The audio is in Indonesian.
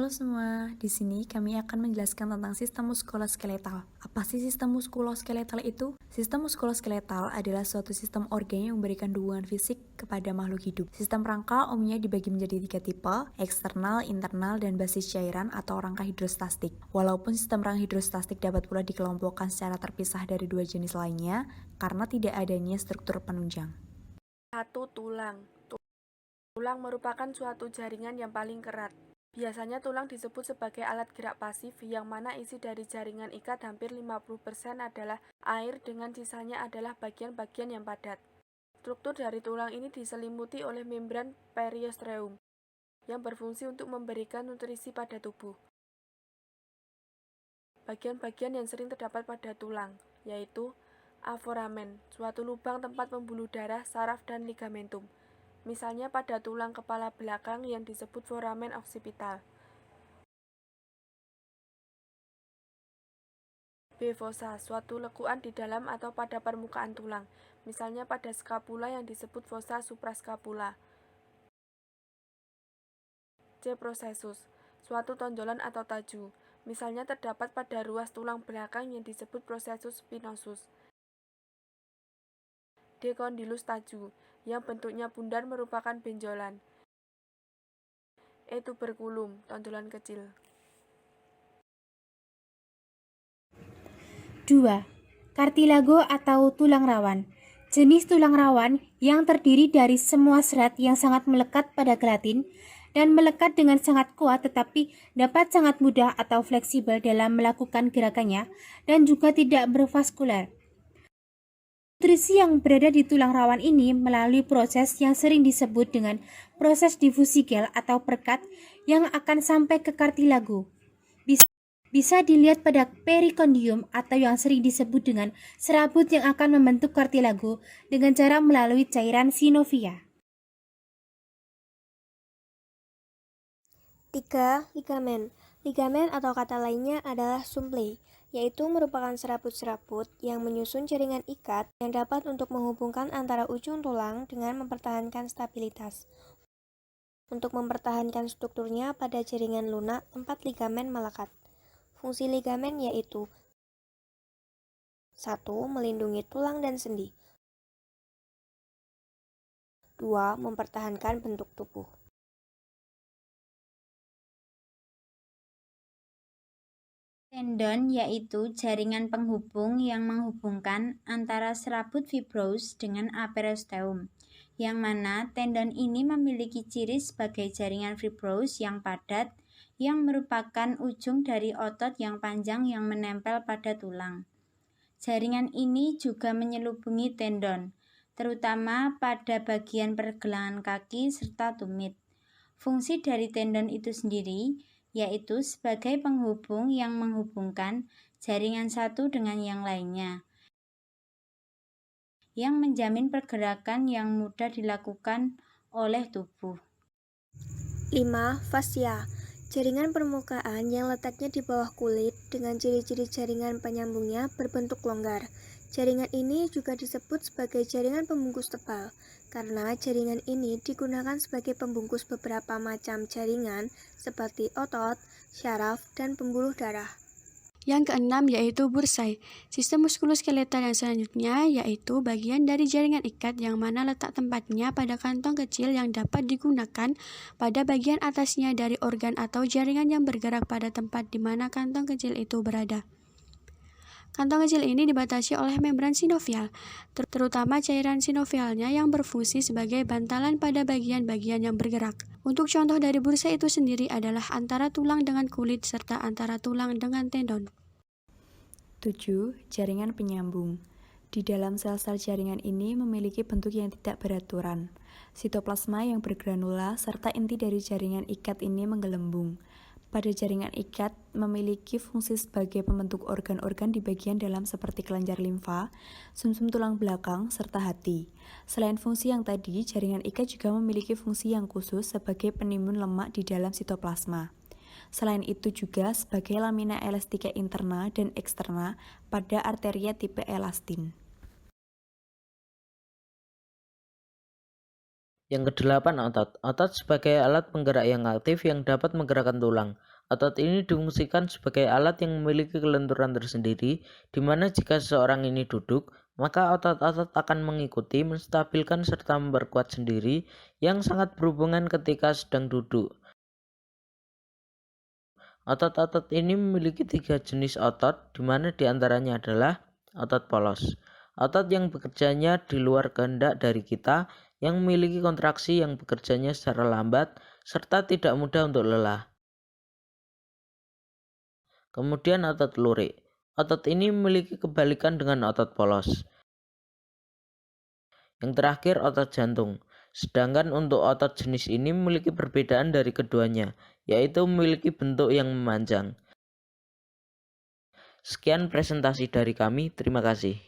Halo semua, di sini kami akan menjelaskan tentang sistem muskuloskeletal. Apa sih sistem muskuloskeletal itu? Sistem muskuloskeletal adalah suatu sistem organ yang memberikan dukungan fisik kepada makhluk hidup. Sistem rangka umumnya dibagi menjadi 3 tipe, eksternal, internal, dan basis cairan atau rangka hidrostastik. Walaupun sistem rangka hidrostastik dapat pula dikelompokkan secara terpisah dari 2 jenis lainnya, karena tidak adanya struktur penunjang. 1. Tulang. Tulang merupakan suatu jaringan yang paling erat. Biasanya tulang disebut sebagai alat gerak pasif, yang mana isi dari jaringan ikat hampir 50% adalah air dengan sisanya adalah bagian-bagian yang padat. Struktur dari tulang ini diselimuti oleh membran periosteum yang berfungsi untuk memberikan nutrisi pada tubuh. Bagian-bagian yang sering terdapat pada tulang, yaitu aforamen, suatu lubang tempat pembuluh darah, saraf, dan ligamentum. Misalnya pada tulang kepala belakang yang disebut foramen occipital. B. Fossa, suatu lekuan di dalam atau pada permukaan tulang. Misalnya pada skapula yang disebut fossa supraskapula. C. Processus, suatu tonjolan atau taju. Misalnya terdapat pada ruas tulang belakang yang disebut processus spinosus. D. Condylus taju, yang bentuknya bundar merupakan benjolan. E. Tuberculum, tonjolan kecil. 2. Kartilago atau tulang rawan. Jenis tulang rawan yang terdiri dari semua serat yang sangat melekat pada gelatin dan melekat dengan sangat kuat tetapi dapat sangat mudah atau fleksibel dalam melakukan gerakannya dan juga tidak bervaskular. Nutrisi yang berada di tulang rawan ini melalui proses yang sering disebut dengan proses difusi gel atau perekat yang akan sampai ke kartilago. Bisa dilihat pada perikondium atau yang sering disebut dengan serabut yang akan membentuk kartilago dengan cara melalui cairan sinovia. 3. Ligamen. Ligamen atau kata lainnya adalah suppley, yaitu merupakan serabut-serabut yang menyusun jaringan ikat yang dapat untuk menghubungkan antara ujung tulang dengan mempertahankan stabilitas. Untuk mempertahankan strukturnya pada jaringan lunak tempat ligamen melekat. Fungsi ligamen yaitu 1. Melindungi tulang dan sendi. 2. Mempertahankan bentuk tubuh. Tendon yaitu jaringan penghubung yang menghubungkan antara serabut fibros dengan aperosteum, yang mana tendon ini memiliki ciri sebagai jaringan fibros yang padat yang merupakan ujung dari otot yang panjang yang menempel pada tulang. Jaringan ini juga menyelubungi tendon, terutama pada bagian pergelangan kaki serta tumit. Fungsi dari tendon itu sendiri yaitu sebagai penghubung yang menghubungkan jaringan satu dengan yang lainnya, yang menjamin pergerakan yang mudah dilakukan oleh tubuh. 5. Fascia. Jaringan permukaan yang letaknya di bawah kulit dengan ciri-ciri jaringan penyambungnya berbentuk longgar. Jaringan ini juga disebut sebagai jaringan pembungkus tebal, karena jaringan ini digunakan sebagai pembungkus beberapa macam jaringan seperti otot, syaraf, dan pembuluh darah. Yang keenam yaitu bursai. Sistem muskuloskeletal yang selanjutnya yaitu bagian dari jaringan ikat yang mana letak tempatnya pada kantong kecil yang dapat digunakan pada bagian atasnya dari organ atau jaringan yang bergerak pada tempat di mana kantong kecil itu berada. Kantong kecil ini dibatasi oleh membran sinovial, terutama cairan sinovialnya yang berfungsi sebagai bantalan pada bagian-bagian yang bergerak. Untuk contoh dari bursa itu sendiri adalah antara tulang dengan kulit serta antara tulang dengan tendon. 7. Jaringan penyambung. Di dalam sel-sel jaringan ini memiliki bentuk yang tidak beraturan. Sitoplasma yang bergranula serta inti dari jaringan ikat ini menggelembung. Pada jaringan ikat memiliki fungsi sebagai pembentuk organ-organ di bagian dalam seperti kelenjar limfa, sumsum tulang belakang, serta hati. Selain fungsi yang tadi, jaringan ikat juga memiliki fungsi yang khusus sebagai penimbun lemak di dalam sitoplasma. Selain itu juga sebagai lamina elastika interna dan eksterna pada arteria tipe elastin. Yang kedelapan, otot. Otot sebagai alat penggerak yang aktif yang dapat menggerakkan tulang. Otot ini difungsikan sebagai alat yang memiliki kelenturan tersendiri, di mana jika seseorang ini duduk, maka otot-otot akan mengikuti, menstabilkan serta memperkuat sendiri yang sangat berhubungan ketika sedang duduk. Otot-otot ini memiliki 3 jenis otot, di mana diantaranya adalah otot polos. Otot yang bekerjanya di luar kehendak dari kita, yang memiliki kontraksi yang bekerjanya secara lambat, serta tidak mudah untuk lelah. Kemudian otot lurik. Otot ini memiliki kebalikan dengan otot polos. Yang terakhir otot jantung. Sedangkan untuk otot jenis ini memiliki perbedaan dari keduanya, yaitu memiliki bentuk yang memanjang. Sekian presentasi dari kami, terima kasih.